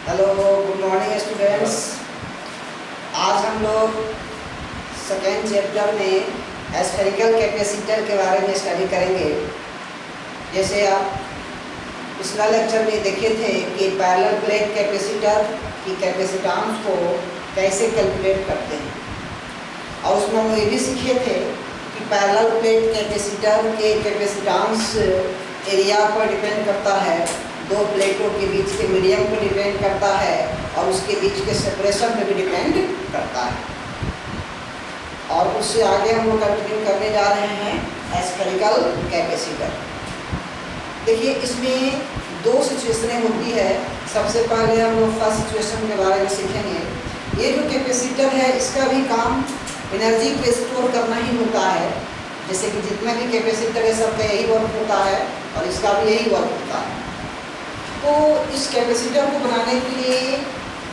Hello, good morning students. आज हम लोग सेकेंड चैप्टर में स्फेरिकल कैपेसिटर के बारे में स्टडी करेंगे। जैसे आप पिछला लेक्चर में देखे थे कि पैरेलल प्लेट कैपेसिटर की कैपेसिटेंस को कैसे कैलकुलेट करते हैं, और उसमें हम ये भी सीखे थे कि पैरेलल प्लेट कैपेसिटर के कैपेसिटेंस एरिया पर डिपेंड करता है, दो प्लेटों के बीच के मीडियम पर डिपेंड करता है और उसके बीच के सेपरेशन पर भी डिपेंड करता है। और उससे आगे हम लोग कंटिन्यू करने जा रहे हैं स्फेरिकल कैपेसिटर। देखिए, इसमें दो सिचुएशनें होती है। सबसे पहले हम लोग फर्स्ट सिचुएशन के बारे में सीखेंगे। ये जो कैपेसिटर है, इसका भी काम एनर्जी को स्टोर करना ही होता है। जैसे कि जितना भी कैपेसिटर है सबका यही वर्क होता है और इसका भी यही वर्क होता है। तो इस कैपेसिटर को बनाने के लिए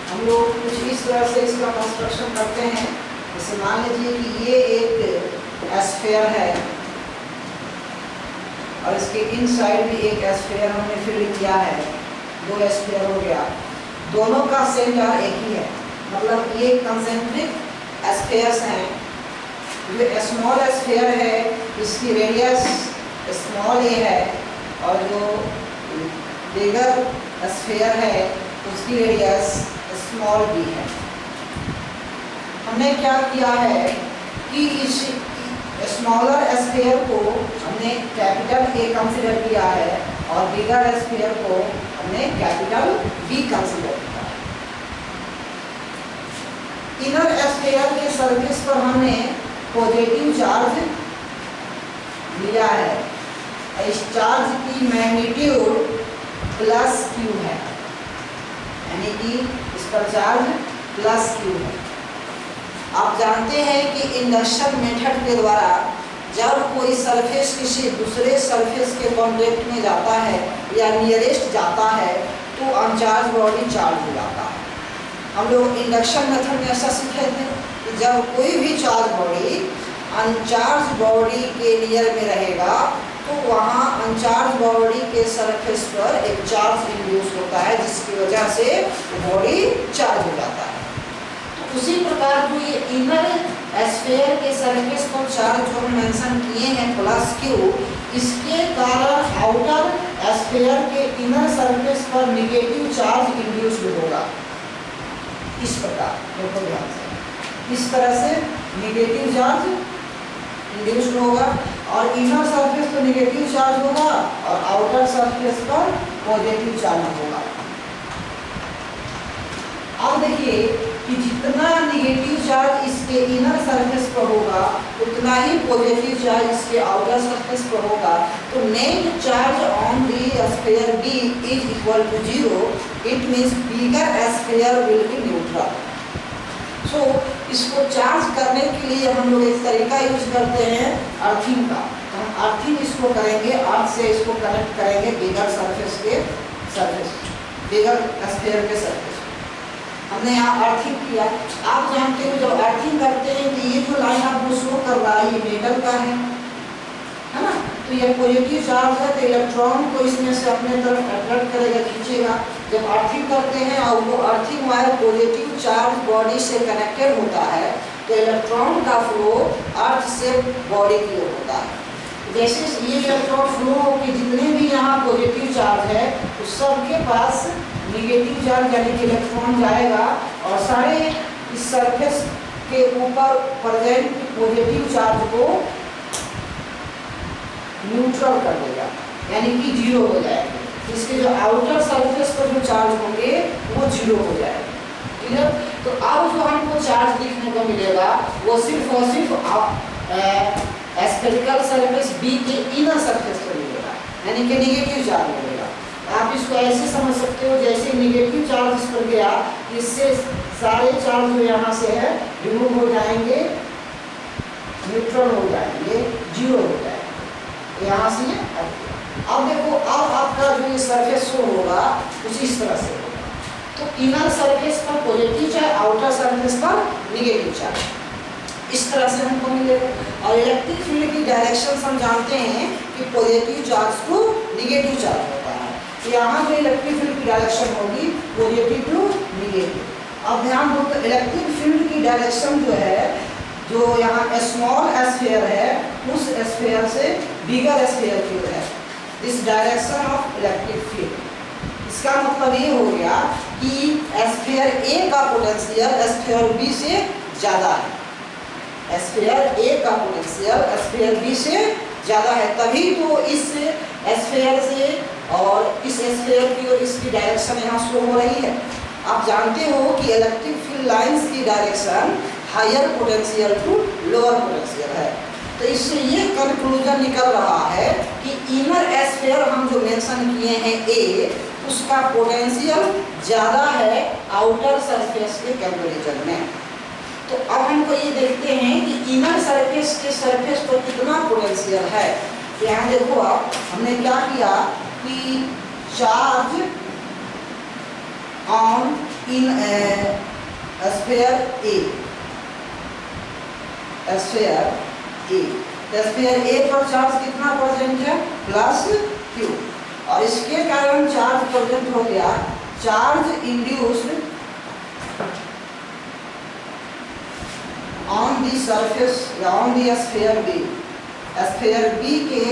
हम लोग कुछ इस तरह से इसका कंस्ट्रक्शन करते हैं। जैसे मान लीजिए कि ये एक स्फीयर है और इसके इनसाइड भी एक स्फीयर हमने फिल किया है। दो स्फीयर हो गया, दोनों का सेंटर एक ही है, मतलब ये कंसेंट्रिक स्फीयर्स हैं। जो स्मॉल स्फीयर है इसकी रेडियस स्मॉल ए है और जो बिगर स्फीयर है उसकी रेडियस स्मॉल बी है। हमने क्या किया है कि इस स्मॉलर स्फीयर को हमने कैपिटल ए कंसीडर किया है और बिगर स्फीयर को हमने कैपिटल बी कंसीडर किया है। इनर स्फीयर के सरफेस पर हमने पॉजिटिव चार्ज लिया है। इस चार्ज की मैग्नीट्यूड प्लस क्यू है, यानी कि इस पर चार्ज प्लस क्यू है। आप जानते हैं कि इंडक्शन मेथड के द्वारा जब कोई सरफेस किसी दूसरे सरफेस के कॉन्टेक्ट में जाता है या नियरेस्ट जाता है तो अनचार्ज बॉडी चार्ज हो जाता है। हम लोग इंडक्शन मेथड में ऐसा सीखे थे कि जब कोई भी चार्ज बॉडी अनचार्ज बॉडी के नियर में रहेगा तो वहाँ अनचार्ज बॉडी के सरफेस पर एक चार्ज इंड्यूस होता है, जिसकी वजह से बॉडी चार्ज हो जाता है। तो उसी प्रकार जो ये इनर स्फीयर के सरफेस पर चार्ज जो हम मेंशन किए हैं प्लस क्यू, इसके कारण आउटर स्फीयर के इनर सरफेस पर नेगेटिव चार्ज इंड्यूस होगा। इस प्रकार देखो ध्यान से, इस तरह से नेगेटिव चार्ज इंड्यूस होगा और इनर सरफेस पर नेगेटिव चार्ज होगा और आउटर सरफेस पर पॉजिटिव चार्ज होगा। अब देखिए कि जितना नेगेटिव चार्ज इसके इनर सरफेस पर होगा उतना ही पॉजिटिव चार्ज इसके आउटर सरफेस पर होगा। तो net charge on the sphere B is equal to 0। It means bigger sphere will be neutral. So इसको चार्ज करने के लिए हम लोग एक तरीका यूज करते हैं अर्थिंग का। हम अर्थिंग इसको करेंगे, अर्थ से इसको कनेक्ट करेंगे बिगर सरफेस के सरफेस, बिगर स्फीयर के सरफेस। हमने यहाँ अर्थिंग किया। आप जानते हो जब अर्थिंग करते हैं कि ये जो लाइन आपको शो कर रहा है ये मेटल का है ना, तो ये पॉजिटिव चार्ज है तो इलेक्ट्रॉन को इसमें से अपने तरफ अट्रैक्ट करेगा, खींचेगा। जब अर्थिंग करते हैं और वो earthing wire positive charge body से कनेक्टेड होता है तो इलेक्ट्रॉन का फ्लो अर्थ से बॉडी की ओर होता है। जैसे ये इलेक्ट्रॉन फ्लो होकर जितने भी यहाँ पॉजिटिव चार्ज है उस सबके पास नेगेटिव चार्ज यानी कि इलेक्ट्रॉन जाएगा और सारे इस सरफेस के ऊपर प्रेजेंट पॉजिटिव चार्ज को न्यूट्रल कर देगा, यानी कि 0 हो जाएगा। इसके जो आउटर सरफेस पर जो चार्ज होंगे वो 0 हो जाएगा। ठीक है, तो अब जो हमको चार्ज देखने को मिलेगा वो सिर्फ और सिर्फ स्फेरिकल सरफेस बी के इनर सरफेस पर मिलेगा, यानी कि नेगेटिव चार्ज मिलेगा। आप इसको ऐसे समझ सकते हो जैसे नेगेटिव चार्ज इस पर गया, इससे सारे चार्ज जो यहाँ से है रिमूव हो जाएंगे, न्यूट्रल हो जाएंगे, 0 हो जाएगा यहाँ से। अब देखो, अब आपका जो ये सरफेस शो होगा कुछ इस तरह से होगा। तो इनर सरफेस पर पॉजिटिव चार्ज, आउटर सरफेस पर नेगेटिव चार्ज, इस तरह से हमको मिलेगा। और इलेक्ट्रिक फील्ड की डायरेक्शन हम जानते हैं कि पॉजिटिव चार्ज को नेगेटिव चार्ज होता है, तो यहाँ जो इलेक्ट्रिक फील्ड की डायरेक्शन होगी पॉजिटिव टू नेगेटिव। अब ध्यान दो, तो इलेक्ट्रिक फील्ड की डायरेक्शन जो है, जो यहाँ स्मॉल स्फीयर है उस स्फीयर से बिगर स्फीयर की ओर है, this direction of electric field. इसका मतलब ये हो गया कि स्फीयर ए का पोटेंशियल स्फीयर बी से ज़्यादा है, स्फीयर ए का पोटेंशियल स्फीयर बी से ज़्यादा है, तभी तो इस स्फीयर से और इस स्फीयर की ओर इसकी डायरेक्शन यहाँ शो हो रही है। आप जानते हो कि इलेक्ट्रिक फील्ड लाइंस की direction higher potential to lower potential है। तो इससे ये कंक्लूजन निकल रहा है कि इनर स्फीयर हम जो मेंशन किए हैं ए, उसका पोटेंशियल ज़्यादा है आउटर सरफेस के कंपैरिजन में। तो अब हमको ये देखते हैं कि इनर सरफेस के सरफेस पर कितना पोटेंशियल है। यहाँ देखो आप, हमने क्या किया कि charge on in sphere A, sphere A पर चार्ज कितना प्रेजेंट है, प्लस क्यू, और इसके कारण चार्ज प्रेजेंट हो गया, charge induced on the surface या on the sphere B, sphere B के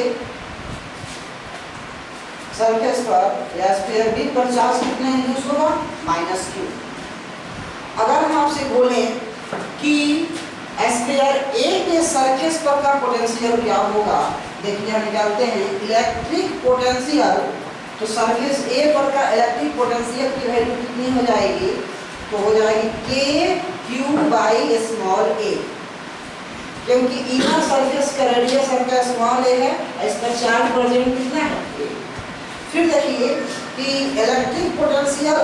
सरफेस पर या स्फीयर बी पर चार्ज कितने इंड्यूस होगा, माइनस क्यू। अगर हम आपसे बोलें कि स्फीयर ए के सरफेस पर का पोटेंशियल क्या होगा, देखिए हम निकालते हैं इलेक्ट्रिक पोटेंशियल। तो सरफेस ए पर का इलेक्ट्रिक पोटेंशियल की वैल्यू कितनी हो जाएगी, तो हो जाएगी के क्यू बाई स्मॉल ए, क्योंकि इनर सरफेस का रेडियस आपका स्मॉल ए है, इसका चार्ज प्रेजेंट कितना है ए। फिर देखिए कि electric potential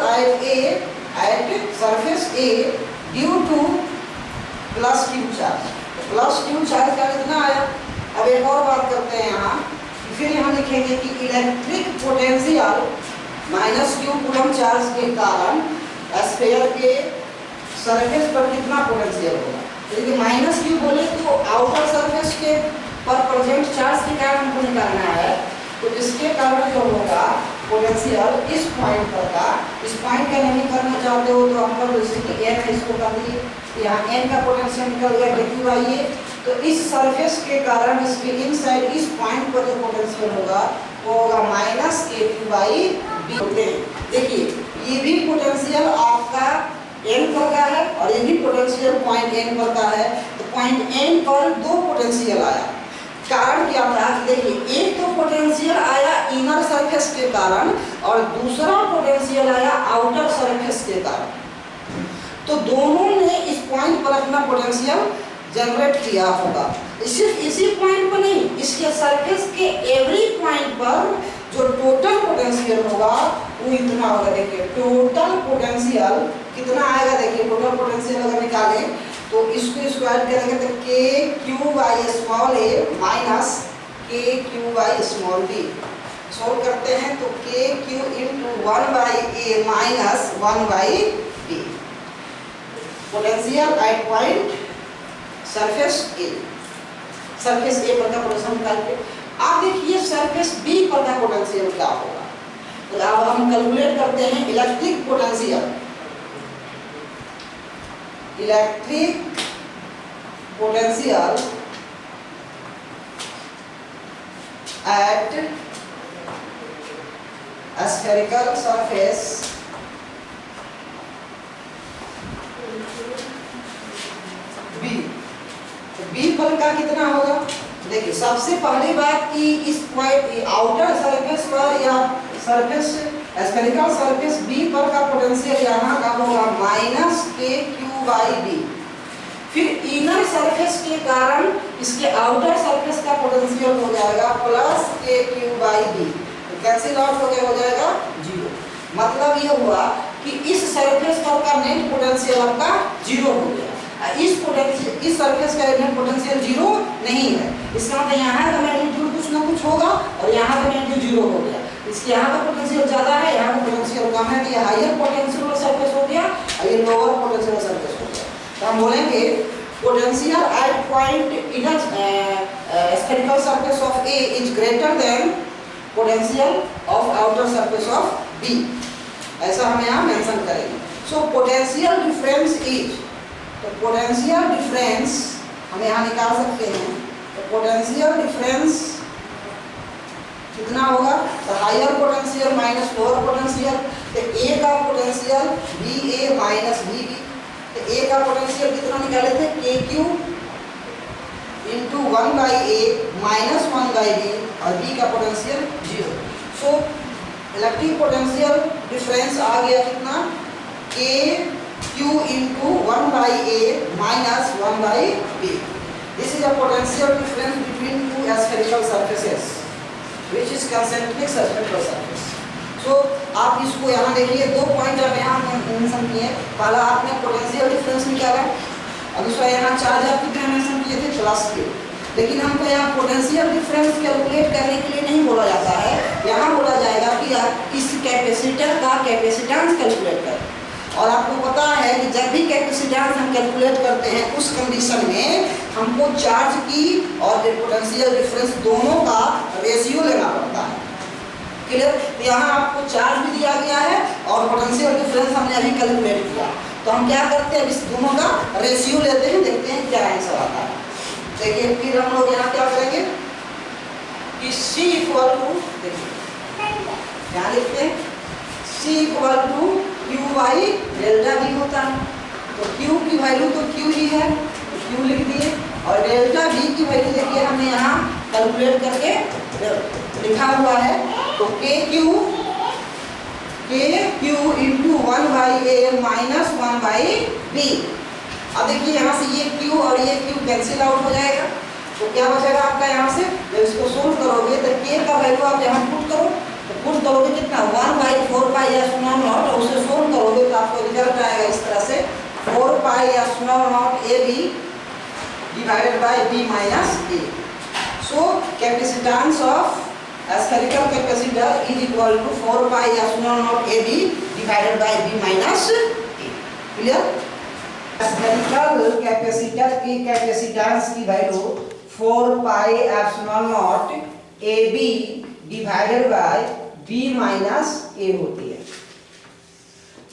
at surface A due two plus Q charge, plus Q charge का कितना आया। अब एक और बात करते हैं यहाँ, फिर हम लिखेंगे कि electric potential minus Q coulomb charge के कारण स्फीयर के सरफेस पर कितना पोटेंशियल होगा। यदि माइनस क्यू बोले तो आउटर सरफेस के पर प्रेजेंट चार्ज के कारण हमको निकालना है, तो इसके कारण जो होगा पोटेंशियल इस पॉइंट पर का, इस पॉइंट का नहीं करना चाहते हो तो हम कर जैसे कि एन है, इसको कर दिए, यहाँ एन का पोटेंशियल निकल गया क्यू आई ए। तो इस सरफेस के कारण इसके इनसाइड इस पॉइंट पर जो पोटेंशियल होगा वो होगा minus k q by B. देखिए ये भी पोटेंशियल आपका एन पर का है और ये भी पोटेंशियल पॉइंट एन पर का है। तो पॉइंट एन पर दो पोटेंशियल आया, कारण क्या था, देखिए एक तो पोटेंशियल आया इनर सरफेस के कारण और दूसरा पोटेंशियल आया आउटर सरफेस के कारण। तो दोनों ने इस पॉइंट पर अपना पोटेंशियल जनरेट किया होगा। सिर्फ इसी पॉइंट पर नहीं, इसके सरफेस के एवरी पॉइंट पर जो टोटल पोटेंशियल होगा वो इतना होगा। देखिए टोटल पोटेंशियल कितना आएगा, देखिए टोटल पोटेंशियल अगर निकालें तो इसको स्क्वायर करेंगे तो k q by small a minus k q by small b. Solve करते हैं तो k q into 1 by a minus 1 by b, potential at point surface A, surface A पर का पोटेंशियल निकालते। आप देखिए सरफेस बी पर का पोटेंशियल क्या होगा। तो अब हम कैलकुलेट करते हैं electric potential, electric potential at spherical surface B. तो बी पर का कितना होगा, देखिए सबसे पहली बात कि इस पॉइंट आउटर सरफेस पर या सरफेस स्फेरिकल सरफेस बी पर का पोटेंशियल यहाँ का होगा minus k q by B. फिर इनर सरफेस के कारण इसके आउटर सरफेस का पोटेंशियल हो जाएगा प्लस के क्यू बाई बी। तो कैंसिल आउट हो जाएगा जीरो। मतलब ये हुआ कि इस सरफेस पर का नेट पोटेंशियल आपका जीरो हो गया। इस सरफेस का नेट पोटेंशियल जीरो नहीं है, इसका मतलब यहाँ का मैग्नीट्यूड कुछ ना कुछ होगा और यहाँ का मैग्नीट्यूड जीरो हो गया। इसके यहाँ का पोटेंशियल ज़्यादा है, यहाँ का पोटेंशियल कम है, तो ये हायर पोटेंशियल सरफेस हो गया और ये लोअर पोटेंशियल सरफेस हो गया। तो हम बोलेंगे potential at point inner spherical surface of A is greater than potential of outer surface of B, ऐसा हम यहाँ मेंशन करेंगे। सो पोटेंशियल डिफरेंस इज, तो पोटेंशियल डिफरेंस हम यहाँ निकाल सकते हैं। तो पोटेंशियल डिफरेंस कितना होगा, तो higher potential minus lower potential, तो ए का potential B A minus B B, तो ए का पोटेंशियल कितना निकाले थे, के q into 1/a minus 1/b, और बी का potential 0। So electric potential difference आ गया कितना, k q into 1/a minus 1/b। This is a potential difference between two spherical surfaces which is concentric spherical surface। So आप इसको यहाँ देखिए, दो पॉइंट अब यहाँ मेंशन किए। पहला आपने पोटेंशियल डिफरेंस निकाला, अब दूसरा यहाँ चार्ज आप कितने मेंशन किए थे, प्लस के। लेकिन हमको यहाँ पोटेंशियल डिफरेंस कैलकुलेट करने के लिए नहीं बोला जाता है, यहाँ बोला जाएगा कि आप इस कैपेसिटर का कैपेसिटेंस कैलकुलेट करें। और आपको पता है कि जब भी कैपेसिटेंस हम कैलकुलेट करते हैं उस कंडीशन में हमको चार्ज की और पोटेंशियल डिफरेंस दोनों का रेशियो लेना पड़ता है। क्लियर? तो यहाँ आपको चार्ज भी दिया गया है और पोटेंशियल डिफरेंस हमने अभी कैलकुलेट किया, तो हम क्या करते हैं, इस दोनों का रेशियो लेते हैं, देखते हैं क्या आंसर आता है। देखिए फिर हम लोग यहाँ क्या करेंगे कि C इक्वल टू, देखिए क्या लिखते हैं, C equal to Q by delta भी होता है। तो क्यू की वैल्यू तो क्यू ही है, तो क्यू लिख दिए, और डेल्टा भी की वैल्यू देखिए हमने यहाँ कैलकुलेट करके लिखा हुआ है। तो k q into 1/a minus 1/b। अब देखिए यहाँ से ये क्यू और ये क्यू कैंसिल आउट हो जाएगा, तो क्या बचेगा आपका यहाँ से, जब इसको सोल्व करोगे तो के का वैल्यू आप यहाँ पुट करो, तो पुट करोगे कितना, 1/4πε0, और उसे सोल्व करोगे तो आपको रिजल्ट आएगा इस तरह से 4πε0 ab divided by b minus a। So capacitance of spherical capacitor is equal to 4πε0 ab divided by b minus a। Clear? Spherical capacitor की कैपेसिटेंस की value 4πε0 ab divided by b minus a होती है।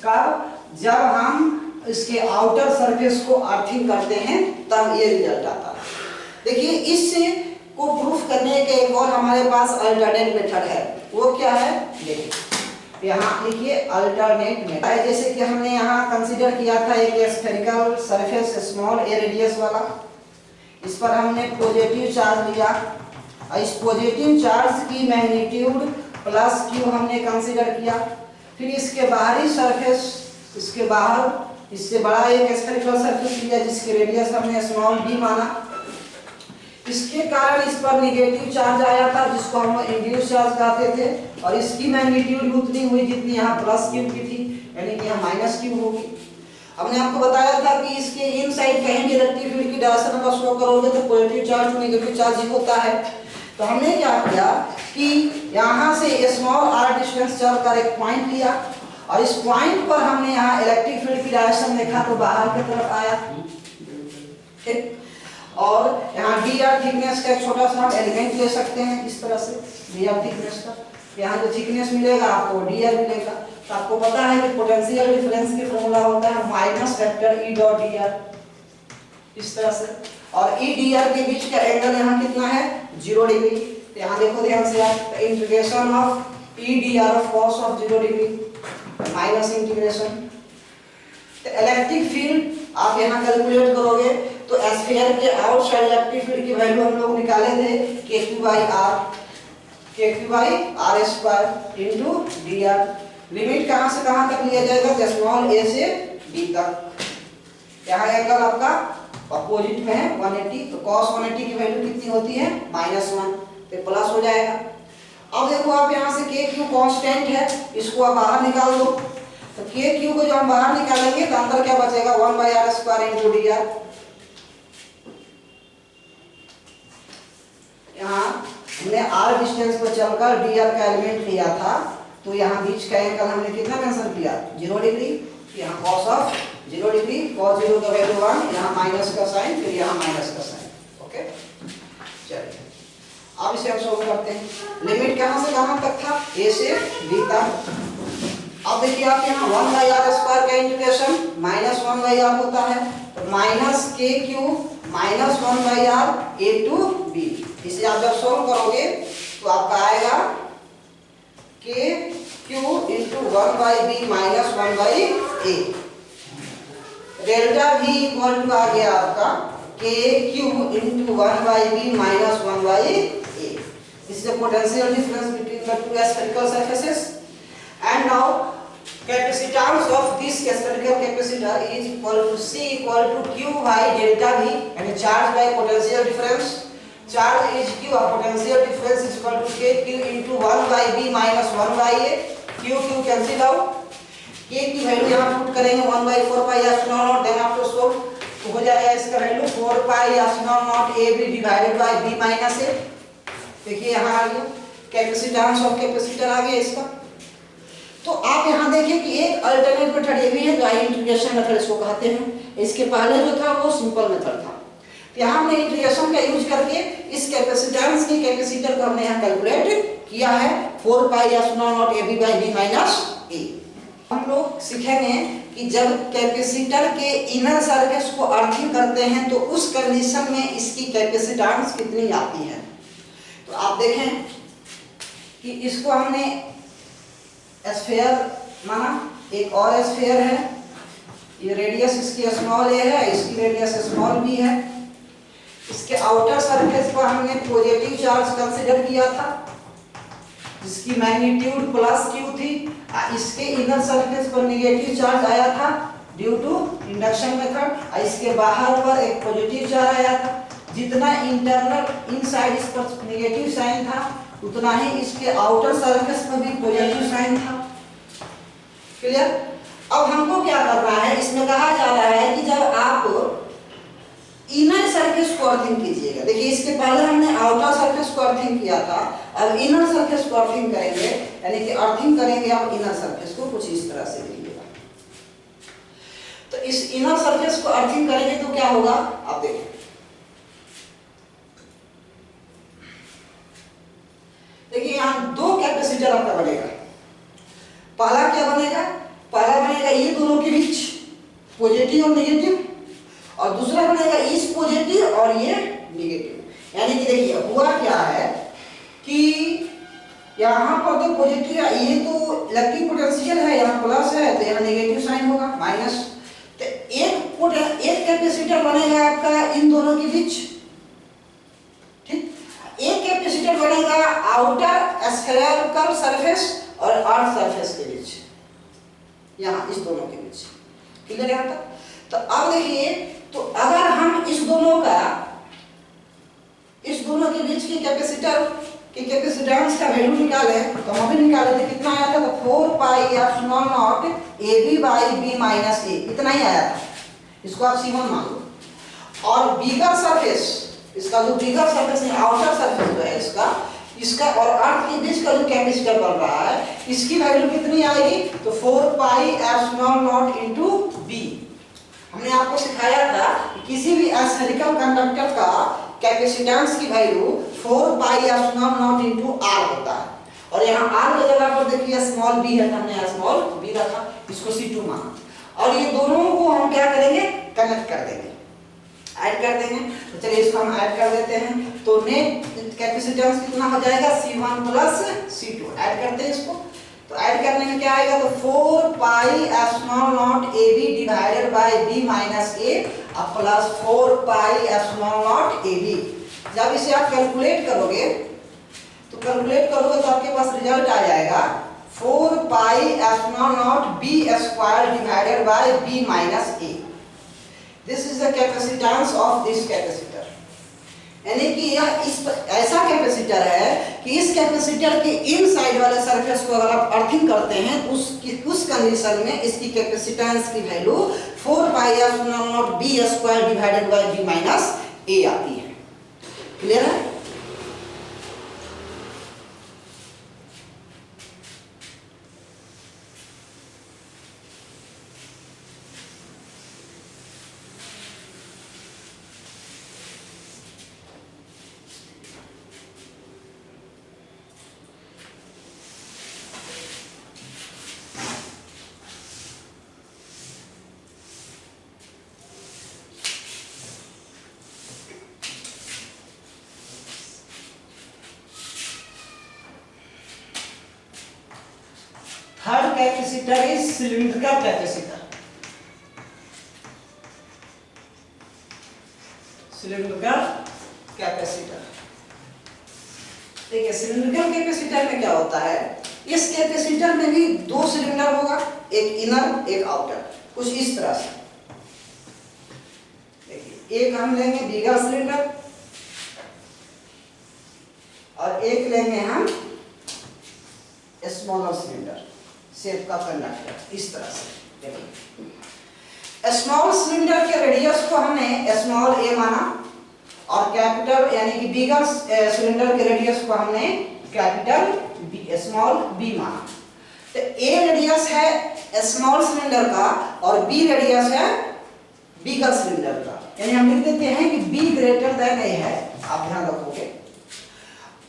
कब? जब हम इसके outer surface को earthing करते हैं तब ये रिजल्ट आता है। देखिए इससे को प्रूफ करने के एक और हमारे पास अल्टरनेट मेथड है, वो क्या है, देखिए यहाँ लिखिए अल्टरनेट मेथड है। जैसे कि हमने यहाँ कंसीडर किया था एक स्फेरिकल सरफेस स्मॉल ए रेडियस वाला, इस पर हमने पॉजिटिव चार्ज लिया, इस पॉजिटिव चार्ज की मैग्नीट्यूड प्लस क्यू हमने कंसीडर किया। फिर इसके बाहरी सरफेस, इसके बाहर इससे बड़ा एक स्फेरिकल सरफेस लिया जिसके रेडियस हमने स्मॉल b माना। इसके कारण इस पर निगेटिव चार्ज आया था जिसको हम इंड्यूस चार्ज कहते थे, और इसकी मैग्नीट्यूड उतनी हुई जितनी यहाँ प्लस क्यू की थी, यानी कि यहाँ माइनस क्यू होगी। हमने आपको बताया था कि इसके इन साइड कहीं भी इलेक्ट्रिक फील्ड की डायरेक्शन अगर शो करोगे तो पॉजिटिव चार्ज नेगेटिव चार्ज ही होता है। तो हमने क्या किया कि यहाँ से स्मॉल r डिस्टेंस चलकर एक पॉइंट लिया, और इस पॉइंट पर हमने यहाँ इलेक्ट्रिक फील्ड की डायरेक्शन देखा तो बाहर की तरफ आया, ठीक। और यहाँ dr थिकनेस का एक छोटा सा हम एलिमेंट ले सकते हैं इस तरह से, dr थिकनेस का, यहाँ जो थिकनेस मिलेगा आपको dr मिलेगा। तो आपको पता है कि पोटेंशियल डिफरेंस की फॉर्मूला होता है minus factor E dot dr, इस तरह से। और E dr के बीच का एंगल यहाँ कितना है, 0 डिग्री। तो यहाँ देखो ध्यान से आप, integration of E dr of cos of 0 degree minus integration. तो इलेक्ट्रिक फील्ड आप यहाँ कैलकुलेट करोगे तो स्फीयर के आउटसाइड इलेक्ट्रिक फील्ड की वैल्यू हम लोग निकाले थे kq by r square into dr। Limit कहाँ से कहाँ तक लिया जाएगा, स्मॉल a से b तक। यहाँ एंगल आपका अपोजिट में है 180, तो cos 180 की वैल्यू कितनी होती है, -1, तो प्लस हो जाएगा। अब देखो आप यहाँ से kq कांस्टेंट है, इसको आप बाहर निकाल दो, तो kq को जो हम बाहर निकालेंगे तो अंदर क्या बचेगा, 1/r स्क्वायर इनटू dr। यहाँ हमने r डिस्टेंस पर चलकर dr का एलिमेंट लिया था, तो यहाँ बीच का एंगल हमने कितना मेंशन किया, 0 डिग्री। यहाँ cos ऑफ 0 डिग्री, cos 0 का वैल्यू 1, यहाँ माइनस का साइन, फिर यहाँ माइनस का साइन। ओके, चलिए अब इसे हम सोल्व करते हैं। लिमिट कहाँ से कहाँ तक था? a से b तक। अब देखिए आप यहाँ 1/r² का इंटीग्रेशन -1/r होता है, तो -k³ -1/r a to b। इसे आप जब सोल्व करोगे तो आपका आएगा k³ × 1/b - 1/a। Delta v equal to आ गया आपका k³ × 1/b - 1/a। This is the potential difference between the two spherical surfaces. And now capacitance of this spherical capacitor is equal to C equal to Q by delta V, and charge by potential difference. Charge is Q, potential difference is equal to KQ into 1/b minus 1/a. Q cancel out. K की value यहाँ put करेंगे 1/4 pi epsilon naught, then after solve तो हो जाएगा इसका value 4 pi epsilon naught AB divided by B minus A। देखिए यहाँ आ गया कैपेसिटेंस ऑफ कैपेसिटर आ गया इसका। तो आप यहाँ देखिए कि एक अल्टरनेट मेथड ये भी है जो इंटीग्रेशन मेथड इसको कहते हैं। इसके पहले जो था वो सिंपल मेथड था। तो यहाँ हमने इंटीग्रेशन का यूज करके इस कैपेसिटेंस की कैपेसिटर को हमने यहाँ कैलकुलेट किया है 4 pi epsilon naught AB by B minus A। हम लोग सीखेंगे कि जब कैपेसिटर के इनर सरफेस को अर्थिंग करते हैं तो उस कंडीशन में इसकी कैपेसिटेंस कितनी आती है। तो आप देखें कि इसको हमने स्फीयर माना, एक और स्फीयर है, ये रेडियस इसकी स्मॉल a है, इसकी रेडियस स्मॉल b है। इसके आउटर सरफेस पर हमने पॉजिटिव चार्ज कंसीडर किया था जिसकी मैग्नीट्यूड +q थी। इसके इनर सरफेस पर नेगेटिव चार्ज आया था ड्यू टू इंडक्शन मेथड। इसके बाहर पर एक पॉजिटिव चार्ज आया था। जितना इंटरनल इनसाइड इस पर नेगेटिव साइन था उतना ही इसके आउटर सरफेस पर भी पॉजिटिव साइन था। क्लियर? अब हमको क्या करना है, इसमें कहा जा रहा है कि जब आप इनर सरफेस को अर्थिंग कीजिएगा, देखिए इसके पहले हमने आउटर सरफेस को अर्थिंग किया था, अब इनर सरफेस को अर्थिंग करेंगे, यानी कि अर्थिंग करेंगे आप इनर सरफेस को कुछ इस तरह से देखिएगा। तो इस इनर सरफेस को अर्थिंग करेंगे तो क्या होगा आप देखिए। देखिए यहाँ दो कैपेसिटर आपका बनेगा। पहला क्या बनेगा? पहला बनेगा ये दोनों के बीच पॉजिटिव और नेगेटिव, और दूसरा बनेगा इस पॉजिटिव और ये नेगेटिव। यानी कि देखिए हुआ क्या है कि यहाँ पर तो पॉजिटिव, ये तो इलेक्ट्रिक पोटेंशियल है, यहाँ प्लस है तो यहाँ नेगेटिव साइन होगा माइनस। तो एक कैपेसिटर बनेगा आपका इन दोनों के बीच, ठीक। एक कैपेसिटर बनेगा आउटर स्फेरिकल सरफेस और अर्थ सरफेस के बीच, यहाँ इस दोनों के बीच। क्लियर है यहाँ तक? तो अब देखिए, तो अगर हम इस दोनों के बीच की कैपेसिटर की कैपेसिटेंस का वैल्यू निकाले तो हम अभी निकाले थे, कितना आया था? तो 4 pi epsilon naught AB by B minus A, इतना ही आया था। इसको आप C1 मान लो। और बिगर सरफेस, इसका जो बिगर सरफेस है आउटर सरफेस जो है इसका और अर्थ के बीच का जो कैपेसिटर बन रहा है, इसकी वैल्यू कितनी आएगी? तो 4 pi epsilon naught into B। हमने आपको सिखाया था कि किसी भी स्फेरिकल कंडक्टर का कैपेसिटेंस की value 4 pi epsilon naught into R होता है। और यहाँ R की जगह पर देखिए स्मॉल b है, हमने यहाँ स्मॉल b रखा, इसको C2 माना। और ये दोनों को हम क्या करेंगे? कनेक्ट कर देंगे, ऐड कर देंगे। तो चलिए इसको हम ऐड कर देते हैं। तो नेट कैपेसिटेंस कितना हो जाएगा? C1 + C2। ऐड करते हैं इसको, तो ऐड करने में क्या आएगा? तो 4 pi epsilon naught AB divided by B minus A अब plus 4 pi epsilon naught AB। जब इसे आप कैलकुलेट करोगे तो आपके पास रिजल्ट आ जाएगा 4 pi epsilon naught B square divided by B minus A। This is the capacitance of this capacitor। यानी कि यह इस ऐसा कैपेसिटर है कि इस कैपेसिटर के इन साइड वाले सरफेस को अगर आप अर्थिंग करते हैं उस कंडीशन में इसकी कैपेसिटेंस की value 4 pi epsilon naught B square divided by B minus A आती है। क्लियर है? Capacitor is cylindrical capacitor, cylindrical capacitor. देखिए सिलिंड्रिकल कैपेसिटर में क्या होता है, इस कैपेसिटर में भी दो सिलेंडर होगा, एक इनर एक आउटर, कुछ इस तरह से। देखिए एक हम लेंगे बिगर सिलेंडर और एक लेंगे हम स्मॉलर सिलेंडर शेप का कंडक्टर, इस तरह से। देखिए स्मॉल सिलेंडर के रेडियस को हमने स्मॉल ए माना और कैपिटल यानी कि बिगर सिलेंडर के रेडियस को हमने कैपिटल बी स्मॉल बी माना। तो ए रेडियस है स्मॉल सिलेंडर का और बी रेडियस है बिगर सिलेंडर का, यानी हम लिख देते हैं कि बी ग्रेटर देन ए है, आप ध्यान रखोगे।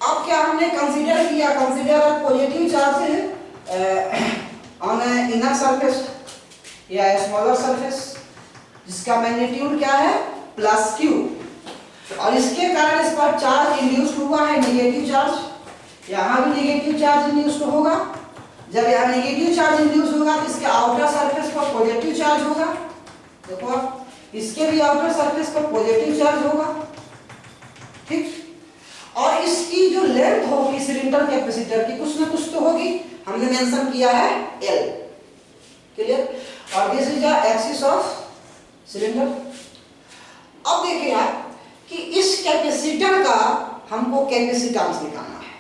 अब क्या हमने कंसीडर किया, consider positive charge on inner surface या स्मॉलर सरफेस जिसका मैग्नीट्यूड क्या है प्लस क्यू, और इसके कारण इस पर चार्ज इंड्यूस्ड हुआ है नेगेटिव चार्ज, यहाँ भी नेगेटिव चार्ज इंड्यूस्ड होगा। जब यहाँ नेगेटिव चार्ज इंड्यूस होगा तो इसके आउटर सरफेस पर पॉजिटिव चार्ज होगा। देखो आप इसके भी आउटर सरफेस पर पॉजिटिव चार्ज होगा, ठीक। और इसकी जो लेंथ होगी सिलेंडर कैपेसिटर की कुछ ना कुछ तो होगी, हमने मेंशन किया है L, क्लियर। और this is the axis of cylinder. अब देखिए आप कि इस कैपेसिटर का हमको कैपेसिटेंस निकालना है,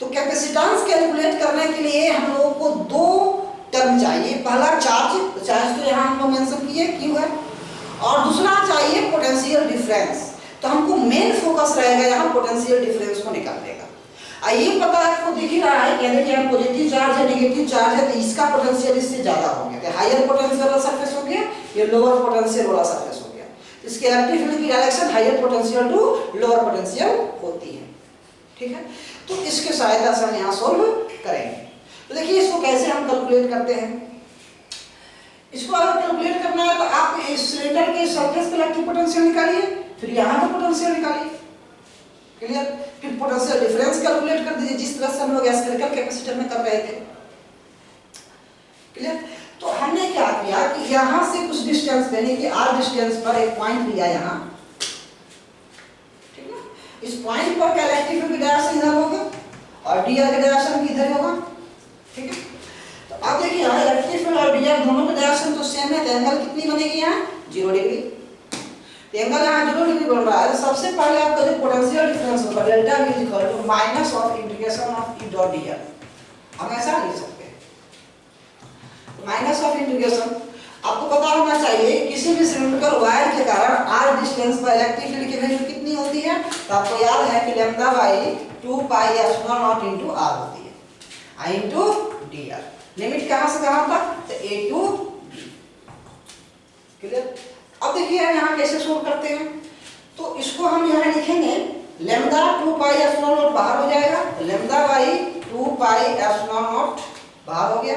तो कैपेसिटेंस कैलकुलेट करने के लिए हम लोगों को दो टर्म चाहिए। पहला चार्ज, चार्ज तो यहाँ हम लोग मेंशन किए Q है, और दूसरा चाहिए पोटेंशियल डिफरेंस। तो हमको मेन फोकस रहेगा यहाँ पोटेंशियल डिफरेंस को निकालने का। ये पता आपको दिख ही रहा है कहने कि यहाँ पॉजिटिव चार्ज है नेगेटिव चार्ज है, तो इसका पोटेंशियल इससे ज्यादा हो गया, तो हायर पोटेंशियल वाला सरफेस हो गया, ये लोअर पोटेंशियल वाला सरफेस हो गया। इसके इलेक्ट्रिक फील्ड की direction higher potential to lower potential होती है, ठीक है। तो इसके सहायता से हम यहाँ सोल्व करेंगे। तो देखिए इसको कैसे हम कैलकुलेट करते हैं। इसको अगर कैलकुलेट करना है तो आप इस सिलेंडर के सरफेस पे इलेक्ट्रिक पोटेंशियल निकालिए, फिर यहाँ का पोटेंशियल निकालिए, क्लियर। फिर पोटेंशियल डिफरेंस कैलकुलेट कर दीजिए जिस तरह से हम लोग स्फेरिकल कैपेसिटर में कर रहे थे, क्लियर। तो हमने क्या किया कि यहाँ से कुछ डिस्टेंस यानी कि r डिस्टेंस पर एक पॉइंट लिया यहाँ, ठीक है। इस पॉइंट पर का इलेक्ट्रिक फील्ड डायरेक्शन इधर होगा और dr का डायरेक्शन भी इधर होगा, ठीक है। तो अब देखिए यहाँ इलेक्ट्रिक फील्ड और dr दोनों का डायरेक्शन तो सेम है, तो एंगल कितनी बनेगी यहाँ 0 डिग्री। एंगल यहाँ 0 डिग्री बन रहा है, तो सबसे पहले आपका जो पोटेंशियल डिफरेंस होगा delta v equal to minus of integration of e dot dr, हम ऐसा लिख सकते हैं माइनस ऑफ इंटीग्रेशन। आपको पता होना चाहिए किसी भी सिलिंड्रिकल वायर के कारण r डिस्टेंस पर इलेक्ट्रिक फील्ड की वैल्यू कितनी होती है, तो आपको याद है कि lambda by 2 pi epsilon not into r होती है, i इनटू dr। लिमिट कहां से कहां तक, तो a टू b, क्लियर। अब देखिए यहाँ कैसे सोल्व करते हैं, तो इसको हम यहाँ लिखेंगे लैम्डा 2 पाई एप्सिलॉन नॉट बाहर हो जाएगा, lambda by 2 pi epsilon naught बाहर हो गया,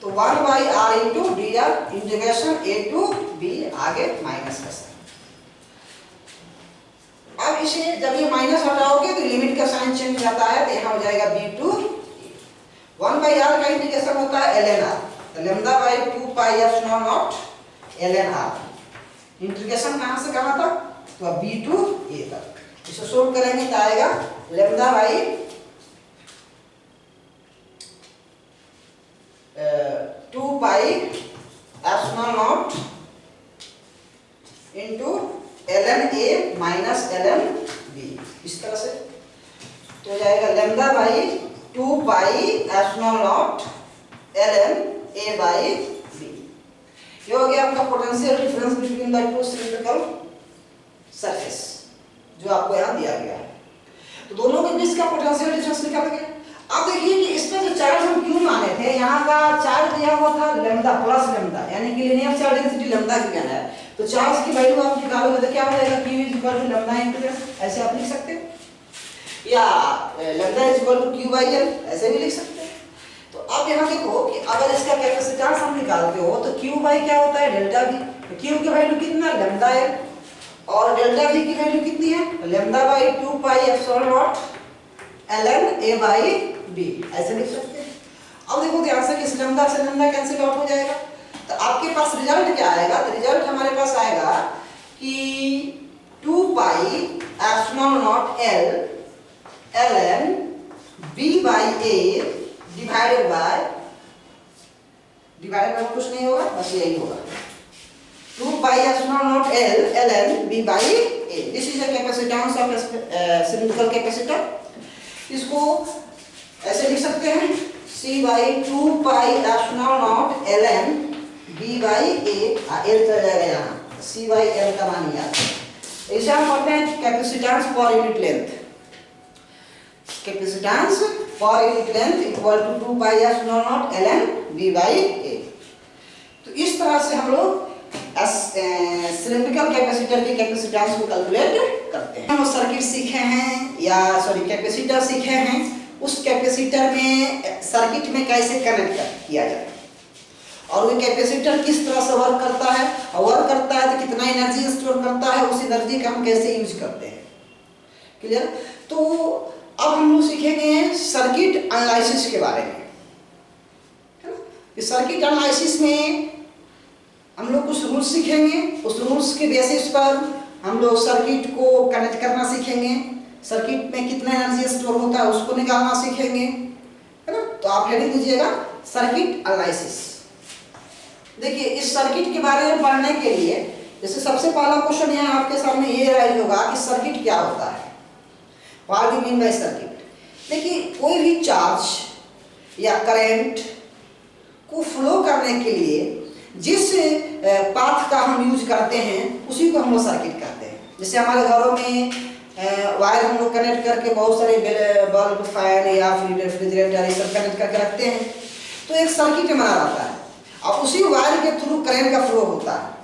तो 1 by r into dr integration a to b आगे माइनस का साइन। अब इसे जब ये माइनस हटाओगे तो लिमिट का साइन चेंज जाता है, तो यहाँ हो जाएगा b टू 1 बाई r का इंटीग्रेशन होता है ln r, तो lambda by 2 pi epsilon naught ln r। Integration कहां से कहां तक, तो b टू a तक। इसे सोल्व करेंगे तो आएगा lambda by 2 pi epsilon not into ln a minus ln b, इस तरह से तो हो जाएगा lambda by 2 pi epsilon naught ln a by b। ये हो गया आपका potential difference between the two cylindrical surface जो आपको यहाँ दिया गया है। तो दोनों के बीच का पोटेंशियल डिफरेंस निकाल गया। अब देखिए कि इसमें जो चार्ज हम क्यों माने थे, यहाँ का चार्ज दिया हुआ था लैम्डा प्लस लैम्डा, यानी कि लीनियर चार्ज डेंसिटी लैम्डा की ज्ञान है, तो चार्ज की वैल्यू आप निकालोगे तो क्या हो जाएगा, Q is equal to lambda into l, ऐसे आप लिख सकते हैं, या लैम्डा is equal to Q by l ऐसे भी लिख सकते हैं। तो अब यहाँ देखो कि अगर इसका कैपेसिटेंस हम निकालते हो तो Q बाई क्या होता है डेल्टा v, तो Q की वैल्यू कितना लैम्डा l, और डेल्टा v की वैल्यू कितनी है lambda by 2 pi epsilon naught ln a by b, ऐसे लिख सकते हैं। अब देखो ध्यान से कि लैम्डा से लैम्डा कैंसिल आउट हो जाएगा, तो आपके पास रिजल्ट क्या आएगा? तो रिजल्ट हमारे पास आएगा कि 2 pi epsilon not L ln b by a divided by कुछ नहीं होगा, बस यही होगा 2 pi epsilon not L ln b by a। This is the capacitance of cylindrical capacitor. इसको ऐसे लिख सकते हैं c by 2 pi epsilon naught ln b by a, l चला जाएगा यहाँ, c बाई l का मान याद है। इसे हम पढ़ते हैं capacitance per unit length. Capacitance per unit length equal to 2 pi epsilon naught ln b by a। तो इस तरह से हम लोग सिलिंड्रिकल कैपेसिटर की कैपेसिटेंस को कैलकुलेट करते हैं। हम सर्किट सीखे हैं या कैपेसिटर सीखे हैं, उस कैपेसिटर में सर्किट में कैसे कनेक्ट किया जाए और वो कैपेसिटर किस तरह से वर्क करता है, और वर्क करता है तो कितना एनर्जी स्टोर करता है, उस एनर्जी का हम कैसे यूज करते हैं। क्लियर? तो अब हम लोग सीखेंगे सर्किट एनालिसिस के बारे में, है ना। इस सर्किट एनालिसिस में हम लोग कुछ रूल्स सीखेंगे, उस रूल्स के बेसिस पर हम लोग सर्किट को कनेक्ट करना सीखेंगे, सर्किट में कितना एनर्जी स्टोर होता है उसको निकालना सीखेंगे, है ना। तो आप हेडिंग दीजिएगा सर्किट एनालिसिस। देखिए इस सर्किट के बारे में पढ़ने के लिए जैसे सबसे पहला क्वेश्चन यहाँ आपके सामने ये राइज होगा कि सर्किट क्या होता है, what do you mean by circuit. देखिए कोई भी चार्ज या करंट को फ्लो करने के लिए जिस पाथ का हम यूज करते हैं उसी को हम लोग सर्किट कहते हैं। जैसे हमारे घरों में वायर हम लोग कनेक्ट करके बहुत सारे बल्ब, फैन या फिर रेफ्रिजरेटर ये सब कनेक्ट करके रखते हैं, तो एक सर्किट बना रहता है और उसी वायर के थ्रू करंट का फ्लो होता है।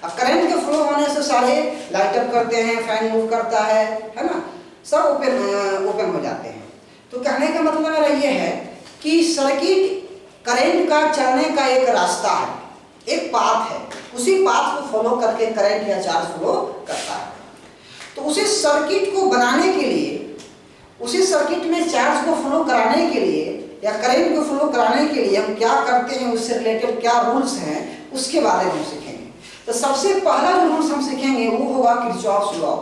अब करंट के फ्लो होने से सारे लाइट अप करते हैं, फैन मूव करता है ना, सब ओपन हो जाते हैं। तो कहने का मतलब मेरा ये है कि सर्किट करंट का चलने का एक रास्ता है, एक पाथ है, उसी पाथ को फॉलो करके करंट या चार्ज फ्लो करता है। तो उसी सर्किट को बनाने के लिए, उसी सर्किट में चार्ज को फ्लो कराने के लिए या करंट को फ्लो कराने के लिए हम क्या करते हैं, उससे रिलेटेड क्या रूल्स हैं उसके बारे में हम सीखेंगे। तो सबसे पहला जो रूल्स हम सीखेंगे वो होगा किरचॉफ्स लॉ।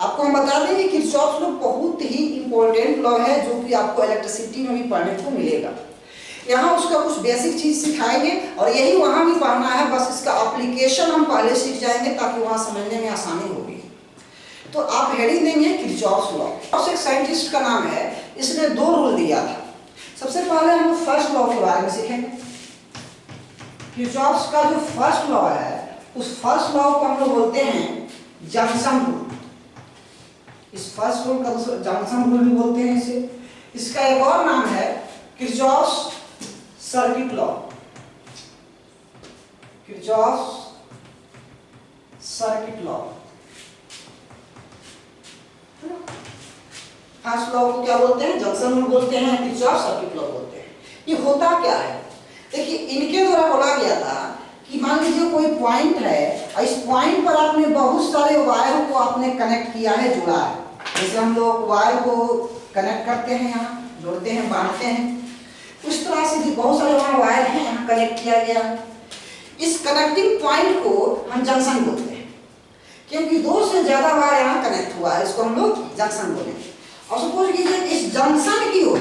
आपको हम बता दें कि किरचॉफ्स लॉ बहुत ही इंपॉर्टेंट लॉ है जो कि आपको इलेक्ट्रिसिटी में भी पढ़ने को मिलेगा। यहाँ उसका कुछ बेसिक चीज सिखाएंगे और यही वहाँ भी पढ़ना है, बस इसका एप्लीकेशन हम पहले सीख जाएंगे ताकि वहाँ समझने में आसानी होगी। तो आप हेडिंग देंगे किरचॉफ्स लॉ। और एक साइंटिस्ट का नाम है, इसने 2 रूल दिया था। सबसे पहले हम फर्स्ट लॉ के बारे में सीखेंगे। किरचॉफ्स का जो फर्स्ट लॉ है उस फर्स्ट लॉ को हम लोग बोलते हैं जंक्शन रूल। इस फर्स्ट रूल का जंक्शन रूल भी बोलते हैं इसे। इसका एक और नाम है Kirchhoff's circuit law. Kirchhoff's circuit law. First law को क्या बोलते हैं? जंक्शन रूल बोलते हैं, किरचॉफ्स सर्किट लॉ बोलते हैं। ये होता क्या है? देखिए इनके द्वारा बोला गया था कि मान लीजिए कोई पॉइंट है और इस पॉइंट पर आपने बहुत सारे वायर को आपने कनेक्ट किया है, जुड़ा है। जैसे हम लोग वायर को कनेक्ट करते हैं, यहाँ जोड़ते हैं, बांधते हैं, उस तरह से भी बहुत सारे वहाँ वायर हैं, यहाँ कनेक्ट किया गया। इस कनेक्टिंग पॉइंट को हम जंक्शन बोलते हैं क्योंकि 2 से ज्यादा वायर यहाँ कनेक्ट हुआ है, इसको हम लोग जंक्शन बोलेंगे। और सपोज कीजिए इस जंक्शन की ओर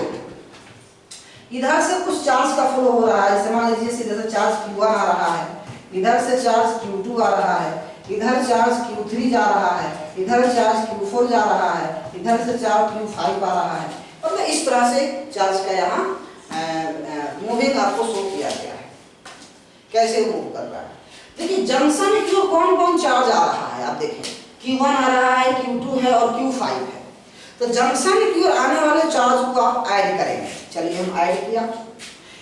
इधर से कुछ चार्ज का फ्लो हो रहा है। जैसे मान लीजिए सीधे से चार्ज Q1 आ रहा है, इधर से चार्ज Q2 आ रहा है, इधर चार्ज Q3 जा रहा है, इधर चार्ज Q4 जा रहा है, इधर से चार्ज Q5 आ रहा है। मतलब इस तरह से चार्ज का यहाँ मूविंग आपको शो किया गया है, कैसे मूव कर रहा है। देखिए जंक्शन की ओर कौन कौन चार्ज आ रहा है, आप देखें Q1 आ रहा है, Q2 है और Q5 है। तो जंक्शन की ओर आने वाले चार्ज को आप ऐड करेंगे। चलिए हम ऐड किया।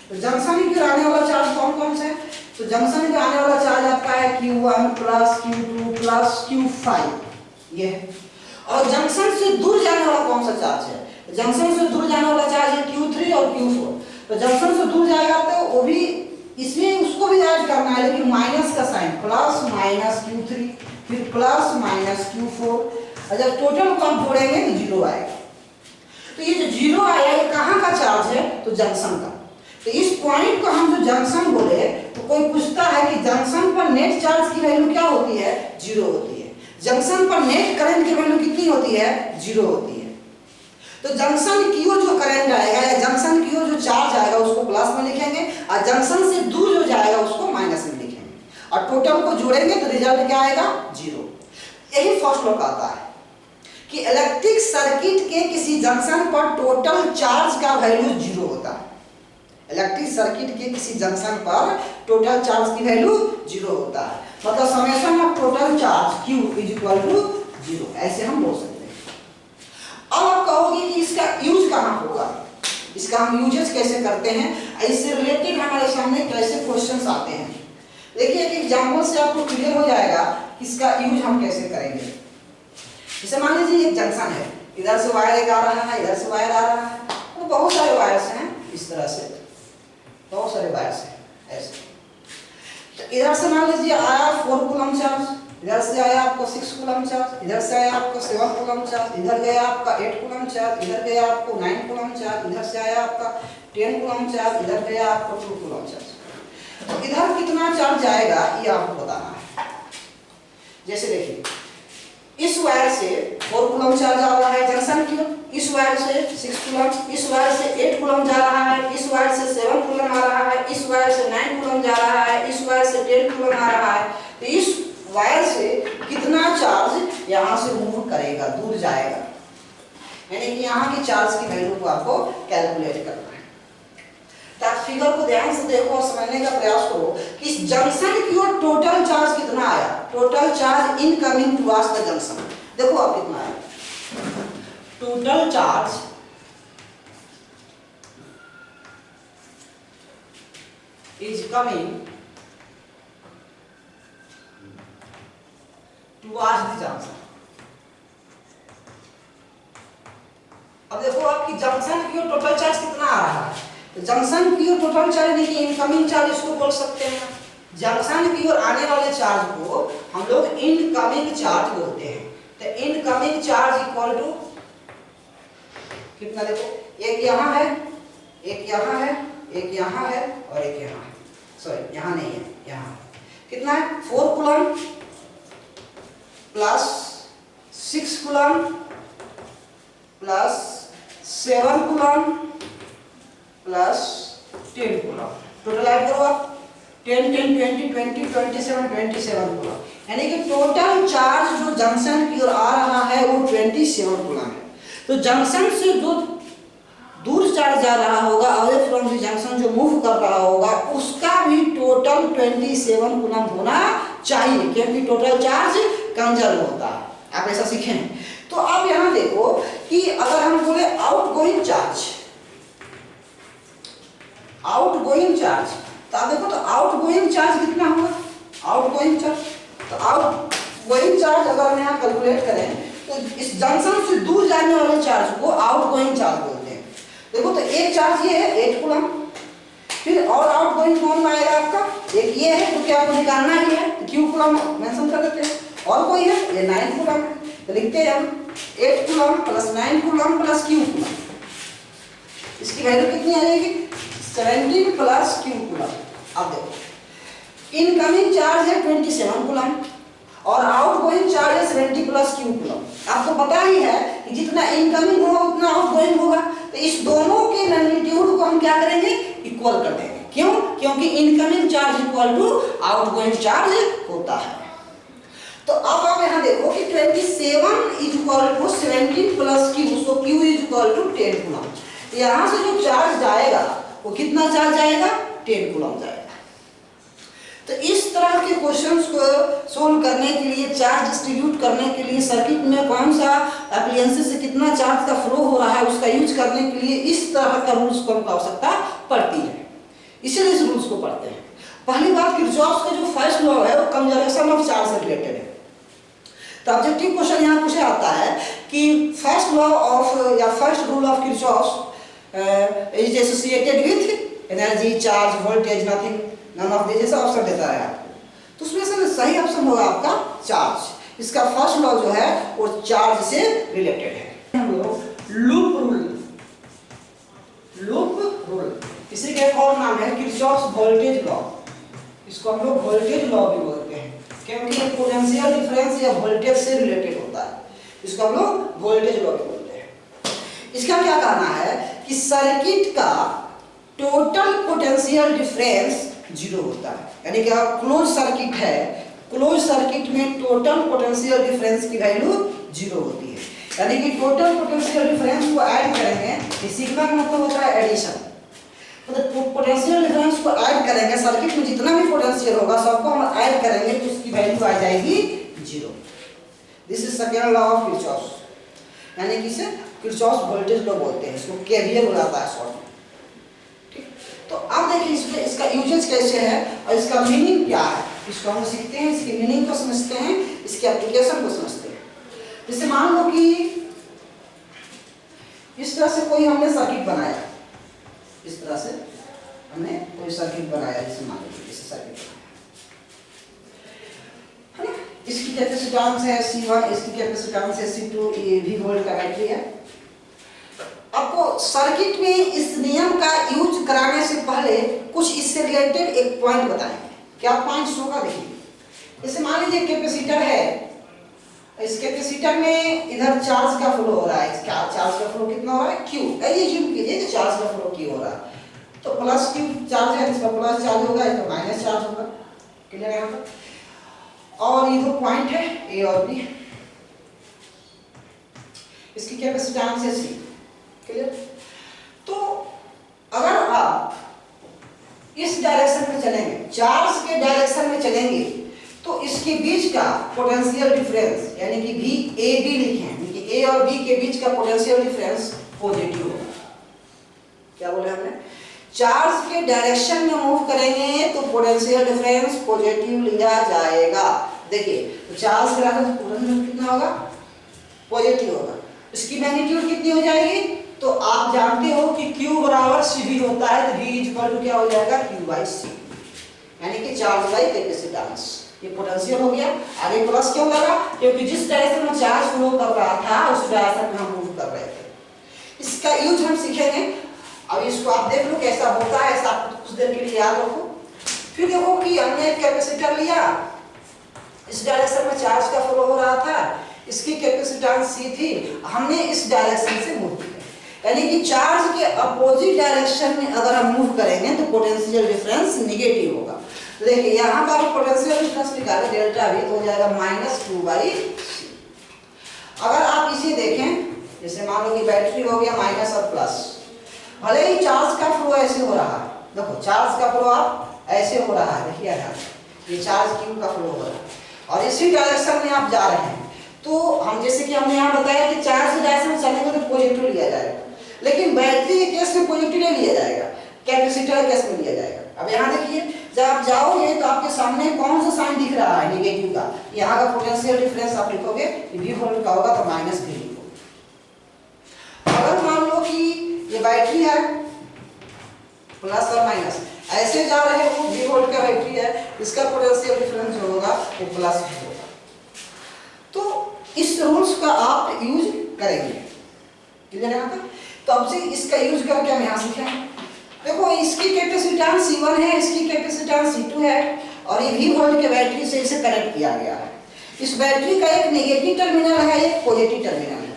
तो जंक्शन की ओर आने वाला चार्ज कौन कौन सा है? तो जंक्शन में आने वाला चार्ज आपका है Q1 plus Q2 plus Q5 ये है। और जंक्शन से दूर जाने वाला कौन सा चार्ज है? जंक्शन से दूर जाने वाला चार्ज है Q3 और Q4। तो जंक्शन से दूर जाएगा तो वो भी इसमें उसको भी ऐड करना है, लेकिन माइनस का साइन, प्लस माइनस Q3 फिर प्लस माइनस Q4। और जब टोटल को हम जोड़ेंगे तो 0 आएगा। तो ये जो 0 आया ये कहाँ का चार्ज है? तो जंक्शन का। तो इस पॉइंट को हम जो जंक्शन बोले, तो कोई पूछता है कि जंक्शन पर नेट चार्ज की वैल्यू क्या होती है? 0 होती है। जंक्शन पर नेट करंट की वैल्यू कितनी होती है? 0 होती है। तो जंक्शन की ओर जो करंट आएगा या जंक्शन की ओर जो चार्ज आएगा उसको प्लस में लिखेंगे, और जंक्शन से दूर जो जाएगा उसको माइनस में लिखेंगे, और टोटल को जोड़ेंगे तो रिजल्ट क्या आएगा? 0। यही फर्स्ट लॉ कहता है कि इलेक्ट्रिक सर्किट के किसी जंक्शन पर टोटल चार्ज का वैल्यू 0 होता है। इलेक्ट्रिक सर्किट के किसी जंक्शन पर टोटल चार्ज की वैल्यू 0 होता है, मतलब summation of total charge Q is equal to 0, ऐसे हम बोल सकते हैं। अब आप कहोगे कि इसका यूज कहाँ होगा, इसका हम यूजेस कैसे करते हैं, इससे रिलेटेड हमारे सामने कैसे क्वेश्चंस आते हैं। देखिए एक एग्जांपल से आपको क्लियर हो जाएगा कि इसका यूज हम कैसे करेंगे। जैसे मान लीजिए एक जंक्शन है, इधर से वायर एक आ रहा है, इधर से वायर आ रहा है, तो बहुत सारे वायर्स हैं, इस तरह से बहुत सारे वायर्स हैं ऐसे। तो इधर से मान लीजिए आया 4 कूलम चार्ज, इधर से आया आपको 6 कूलम चार्ज, इधर से आया आपको 7 कूलम चार्ज, इधर गया आपका 8 कूलम चार्ज, इधर गया आपको 9 कूलम चार्ज, इधर से आया आपका 10 कूलम चार्ज, इधर गया आपको 2 कूलम चार्ज। तो इधर कितना चार्ज जाएगा ये आपको बताना है। जैसे देखिए इस वायर से 4 कूलम चार्ज आ रहा है जंक्शन की, इस वायर से 6 कूलम, इस वायर से 8 कूलम जा रहा है, इस वायर से 7 कूलम आ रहा है, इस वायर से 9 कूलम जा रहा है, इस वायर से 10 कूलम आ रहा है। तो इस वायर से कितना चार्ज यहाँ से मूव करेगा, दूर जाएगा, यानी कि यहाँ की चार्ज की वैल्यू को आपको कैलकुलेट करना है। तो फिगर को ध्यान से देखो और समझने का प्रयास करो कि इस जंक्शन की ओर टोटल चार्ज कितना आया, total charge incoming towards the junction. देखो अब कितना आया, total charge is coming towards the junction. अब देखो आपकी जंक्शन की ओर टोटल चार्ज कितना आ रहा है, तो जंक्शन की ओर टोटल चार्ज नहीं कि इनकमिंग चार्ज इसको बोल सकते हैं। जंक्शन की ओर आने वाले चार्ज को हम लोग इनकमिंग चार्ज बोलते हैं। तो इनकमिंग चार्ज इक्वल टू कितना, देखो एक यहाँ है, एक यहाँ है, एक यहाँ है और एक यहाँ है, सॉरी यहाँ नहीं है, यहाँ कितना है 4 coulomb plus 6 coulomb plus 7 coulomb plus 10 coulomb, total add करो आप 10 10 20 20 27 कूलम, यानी कि टोटल चार्ज जो जंक्शन की ओर आ रहा है वो 27 कूलम है। तो जंक्शन से जो दूर चार्ज जा रहा होगा, अवे फ्रॉम द जंक्शन जो मूव कर रहा होगा, उसका भी टोटल 27 कूलम होना चाहिए, क्योंकि टोटल चार्ज कंजर्व होता है, आप ऐसा सीखें। तो अब यहाँ देखो कि अगर हम बोले आउटगोइंग चार्ज, आउटगोइंग चार्ज, तो आप देखो तो आउटगोइंग चार्ज कितना हुआ, आउटगोइंग चार्ज, तो आउटगोइंग चार्ज अगर हम यहाँ कैलकुलेट करें तो इस जंक्शन से दूर जाने वाले चार्ज को आउटगोइंग चार्ज बोलते हैं। देखो तो एक चार्ज ये है 8 कूलम, फिर और आउटगोइंग कौन आएगा आपका, एक ये है क्योंकि आपको निकालना ही है तो Q कूलम मेंशन कर देते हैं, और कोई है ये 9 कूलम है, तो लिखते हैं हम 8 coulomb plus 9 coulomb plus Q coulomb, इसकी वैल्यू कितनी आ जाएगी 17 प्लस Q कूलम। अब देखो इनकमिंग चार्ज है 27 कूलम और आउटगोइंग चार्ज है 70 प्लस Q कूलम। आपको पता ही है कि जितना इनकमिंग होगा उतना आउटगोइंग होगा, तो इस दोनों के मैग्नीट्यूड को हम क्या करेंगे, इक्वल कर देंगे। क्यों, क्योंकि incoming charge equal to outgoing charge होता है। तो अब आप यहाँ देखो कि 27 is equal to 17 plus Q, so Q is equal to 10 coulomb. यहाँ से जो चार्ज जाएगा वो कितना चार्ज जाएगा, 10 कूलम जाएगा। तो इस तरह के क्वेश्चंस को सोल्व करने के लिए, चार्ज डिस्ट्रीब्यूट करने के लिए, सर्किट में कौन सा एप्लायंसेस से कितना चार्ज का फ्लो हो रहा है उसका यूज करने के लिए इस तरह का रूल्स को हमको आवश्यकता पड़ती है, इसीलिए इस रूल्स को पढ़ते हैं। पहली बात, किरचॉफ का जो फर्स्ट लॉ है वो कंजर्वेशन ऑफ चार्ज से रिलेटेड है। तो ऑब्जेक्टिव क्वेश्चन यहाँ पूछा आता है कि फर्स्ट लॉ ऑफ या first rule of Kirchhoff is associated with energy, charge, voltage, nothing, none of this, ऐसा ऑप्शन देता है आपको। तो उसमें से सही ऑप्शन होगा आपका चार्ज। इसका फर्स्ट लॉ जो है वो चार्ज से रिलेटेड है। हम लोग लूप रूल इसी का एक और नाम है किरचॉफ्स वोल्टेज लॉ। इसको हम लोग वोल्टेज लॉ भी बोलते हैं क्योंकि ये पोटेंशियल डिफरेंस या वोल्टेज से रिलेटेड होता है। इसको हम लोग वोल्टेज लॉ भी बोलते हैं। इसका क्या कहना है कि सर्किट का टोटल पोटेंशियल डिफरेंस जीरो होता है, यानी कि क्लोज सर्किट है, क्लोज सर्किट में टोटल पोटेंशियल डिफरेंस की वैल्यू जीरो होती है। यानी कि टोटल पोटेंशियल डिफरेंस को ऐड करेंगे, सिग्मा का मतलब होता है एडिशन, मतलब पोटेंशियल डिफरेंस को ऐड करेंगे, सर्किट में जितना भी पोटेंशियल होगा सबको हम ऐड करेंगे तो उसकी वैल्यू आ जाएगी zero. This is second law of Kirchhoff, यानी कि इसे किरचॉफ वोल्टेज लॉ बोलते हैं, इसको केवीएल बुलाता है शॉर्ट में। ठीक, तो अब देखिए इसमें इसका यूजेज कैसे है और इसका मीनिंग क्या है, इसको हम सीखते हैं, इसकी मीनिंग को समझते हैं, इसके एप्लीकेशन को समझते हैं। जैसे मान लो कि इस तरह से कोई हमने सर्किट बनाया, इस तरह से हमने कोई सर्किट बनाया, जैसे मान लीजिए इस सर्किट है ना, इसकी कैपेसिटेंस है C1, इसकी कैपेसिटेंस है C2, ये भी वोल्ट का बैटरी है। आपको सर्किट में इस नियम का यूज कराने से पहले कुछ इससे रिलेटेड एक पॉइंट बताएंगे। क्या पॉइंट्स होगा देखिए, जैसे मान लीजिए कैपेसिटर है, इस कैपेसिटर में इधर चार्ज का फ्लो हो रहा है, क्या चार्ज का फ्लो कितना हो रहा है Q, ये ज्यूम कीजिए कि चार्ज का फ्लो Q हो रहा है, तो प्लस Q चार्ज है, इसका प्लस चार्ज होगा, इसका माइनस चार्ज होगा, क्लियर है यहाँ पर। और ये दो पॉइंट है A और B, इसकी कैपेसिटेंस है C, क्लियर। तो अगर आप इस डायरेक्शन में चलेंगे, चार्ज के डायरेक्शन में चलेंगे, तो इसके बीच का पोटेंशियल डिफरेंस यानी कि VAB लिखे हैं, यानी कि A और B के बीच का पोटेंशियल डिफरेंस पॉजिटिव होगा। क्या बोले हमने, चार्ज के डायरेक्शन में मूव करेंगे तो पोटेंशियल डिफरेंस पॉजिटिव लिया जाएगा। देखिए तो चार्ज का पोटेंशियल कितना होगा, पॉजिटिव होगा, इसकी मैग्नीट्यूड कितनी हो जाएगी, तो आप जानते हो कि Q बराबर CV होता है, तो V इक्वल टू क्या हो जाएगा Q/C, यानी कि चार्ज बाई कैपेसिटेंस। ये पोटेंशियल हो गया। आगे प्लस क्यों लगा, क्योंकि जिस डायरेक्शन में चार्ज फ्लो कर रहा था उस डायरेक्शन में हम मूव कर रहे थे। इसका यूज हम सीखेंगे। अब इसको आप देख लो कैसा होता है, ऐसा आप कुछ देर के लिए याद रखो। फिर देखो कि हमने एक कैपेसिटर लिया, इस डायरेक्शन में चार्ज का फ्लो हो रहा था, इसकी कैपेसिटेंस C थी, हमने इस डायरेक्शन से मूव किया, यानी कि चार्ज के अपोजिट डायरेक्शन में अगर हम मूव करेंगे तो पोटेंशियल डिफरेंस नेगेटिव होगा। देखिए यहाँ पर पोटेंशियल डिफरेंस निकाले डेल्टा V, तो हो जाएगा -2/C। अगर आप इसे देखें, जैसे मान लो कि बैटरी हो गया माइनस और प्लस, भले ही चार्ज का फ्लो ऐसे हो रहा है, देखो चार्ज का फ्लो आप ऐसे हो रहा है, देखिए ये चार्ज Q का फ्लो हो रहा है और इसी डायरेक्शन में आप जा रहे हैं, तो हम जैसे कि हमने यहाँ बताया कि चार्ज डायरेक्शन में चलेंगे तो पॉजिटिव लिया जाएगा, लेकिन बैटरी के केस में पॉजिटिव नहीं लिया जाएगा, कैपेसिटर के केस में लिया जाएगा। अब यहाँ देखिए जब आप जाओगे तो आपके सामने कौन सा साइन दिख रहा है, नेगेटिव का, यहाँ का पोटेंशियल डिफरेंस आप लिखोगे V वोल्ट का होगा तो -V लिखोगे। अगर मान लो कि ये बैटरी है प्लस और माइनस ऐसे जा रहे हो, V वोल्ट का बैटरी है, इसका पोटेंशियल डिफरेंस जो होगा वो प्लस होगा। तो इस रूल्स का आप यूज करेंगे, क्लियर है यहाँ तक। तो अब से इसका यूज करके हम यहाँ सीखें। देखो इसकी कैपेसिटेंस C1 है, इसकी कैपेसिटेंस C2 है और ये V वोल्ट के बैटरी से इसे कनेक्ट किया गया है। इस बैटरी का एक नेगेटिव टर्मिनल है, एक पॉजिटिव टर्मिनल है,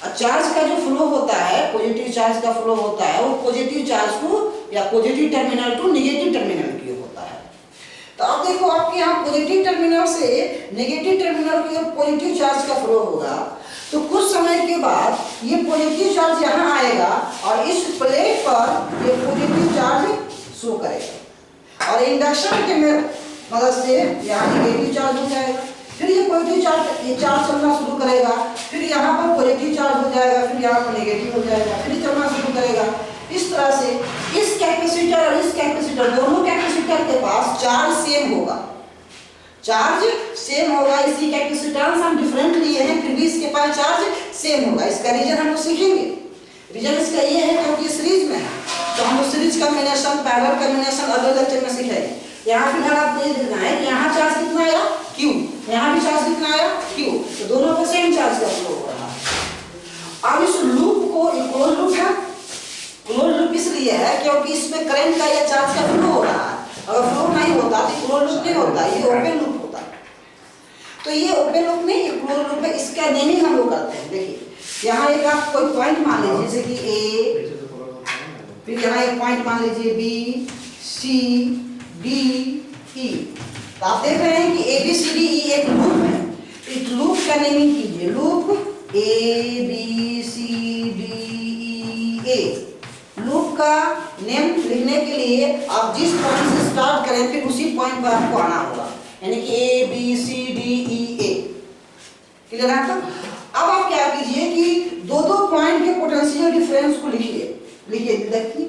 और चार्ज का जो फ्लो होता है, पॉजिटिव चार्ज का फ्लो होता है, वो पॉजिटिव चार्ज को या positive terminal to negative terminal की होता है। तो अब देखो आपके यहाँ पॉजिटिव टर्मिनल से नेगेटिव टर्मिनल की ओर पॉजिटिव चार्ज का फ्लो होगा, तो कुछ समय के बाद ये पॉजिटिव चार्ज यहाँ आएगा और इस प्लेट पर ये पॉजिटिव चार्ज शो करेगा और इंडक्शन के मदद से यहाँ नेगेटिव चार्ज हो जाएगा, फिर ये पॉजिटिव चार्ज ये चार्ज चलना शुरू करेगा, फिर यहाँ पर पॉजिटिव चार्ज हो जाएगा, फिर यहाँ पर नेगेटिव हो जाएगा, फिर चलना शुरू करेगा। इस तरह से इस कैपेसिटर और इस कैपेसिटर, दोनों कैपेसिटर के पास चार्ज सेम होगा, चार्ज सेम होगा। इसी कैपेसिटेंस हम डिफरेंट लिए हैं, फिर भी इसके पास चार्ज सेम होगा। इसका रीजन हम लोग सीखेंगे। रीजन इसका ये है क्योंकि सीरीज में है, तो हम लोग सीरीज कॉम्बिनेशन, पैरेलल कॉम्बिनेशन अगले लेक्चर में सीखेंगे। यहाँ फिलहाल आपको ये देखना है कि यहाँ चार्ज कितना आया Q, यहाँ भी चार्ज कितना आया Q, तो दोनों का सेम चार्ज का फ्लो हो रहा है। अब इस लूप को क्लोज लूप है, क्लोज लूप इसलिए है क्योंकि इसमें करंट होता है, ये ओपन लूप होता है। तो ये ओपन लूप नहीं, ये क्लोज लूप है, इसका नेमिंग हम लोग करते हैं। देखिए यहाँ एक आप कोई पॉइंट मान लीजिए जैसे कि ए, फिर यहाँ एक पॉइंट मान लीजिए बी, सी, डी, ई। तो आप देख रहे हैं कि ए बी सी डी ई एक लूप है। इस लूप का नेमिंग कीजिए, loop A B C D E A. Loop का नेम लिखने के लिए आप जिस पॉइंट से स्टार्ट करें फिर उसी पॉइंट पर आपको आना होगा, यानी कि A B C D E A. Clear है आपको? अब आप क्या कीजिए कि दो दो पॉइंट के पोटेंशियल डिफरेंस को लिखिए। लिखिए, देखिए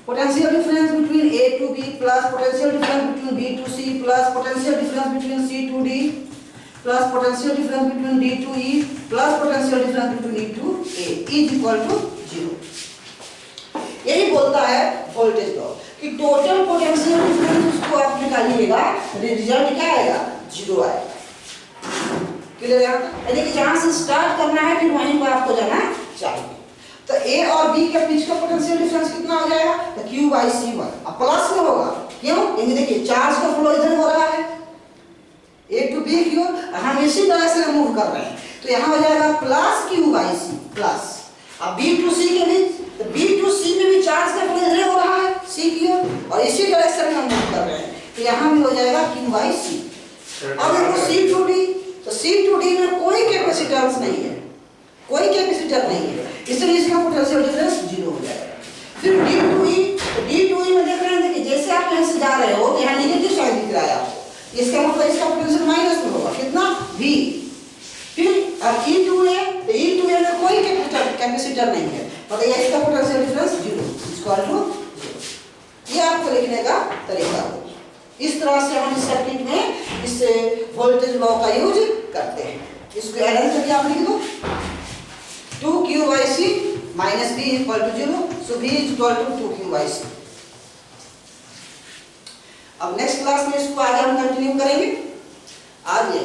potential difference between A to B plus potential difference between B to C plus potential difference between C to D plus potential difference between D to E plus potential difference between E to A is equal to 0। यही बोलता है voltage law कि total potential difference उसको आप निकालिएगा, result क्या आएगा? 0 आएगा। Clear है? यानी कि जहां से स्टार्ट करना है फिर वहीं पर आपको जाना चाहिए। तो ए और बी के बीच का पोटेंशियल डिफरेंस कितना हो जाएगा? तो Q/C1। अब प्लस में होगा, क्यों? क्योंकि देखिए चार्ज का फ्लो इधर हो रहा है, ए टू बी की ओर, हम इसी तरह से मूव कर रहे हैं। तो यहाँ हो जाएगा प्लस Q/C प्लस। अब बी टू सी के बीच, तो बी टू सी में भी चार्ज का फ्लो इधर हो रहा है सी की ओर, और इसी डायरेक्शन में हम मूव कर रहे हैं। तो यहाँ भी हो जाएगा Q/C। अब देखो सी टू डी, तो सी टू डी में कोई कैपेसिटेंस नहीं है, कोई कैपेसिटर नहीं है, इसलिए इसका पोटेंशियल डिफरेंस 0 हो जाएगा। फिर डी टू ई, तो डी टू ई में देख रहे हैं कि जैसे आप यहाँ से जा रहे हो तो यहाँ नेगेटिव साइन दिख रहा है आपको, इसका मतलब इसका पोटेंशियल माइनस में होगा, कितना? V। फिर अब ई टू ए, तो ई टू ए में कोई कैपेसिटर नहीं है, मतलब इसका पोटेंशियल डिफरेंस 0 इक्वल टू 0। ये आपको लिखने का तरीका हो। इस तरह से हम इस सर्किट में इस वोल्टेज लॉ का यूज करते हैं। इसको एरर करके आप लिख दो 2Q/C minus B equal to 0, so B is equal to 2Q/C। अब नेक्स्ट क्लास में इसको आगे हम कंटिन्यू करेंगे। आज ये